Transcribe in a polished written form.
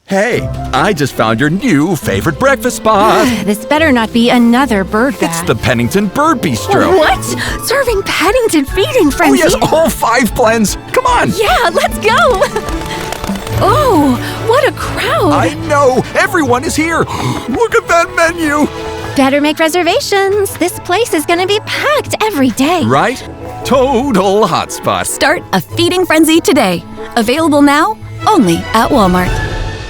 Hey, I just found your new favorite breakfast spot. This better not be another bird bath. It's the Pennington Bird Bistro. What? Serving Pennington Feeding Frenzy? Oh yes, all 5 blends. Come on. Yeah, let's go. Oh, what a crowd. I know. Everyone is here. Look at that menu. Better make reservations. This place is going to be packed every day. Right? Total hotspot. Start a Feeding Frenzy today. Available now only at Walmart.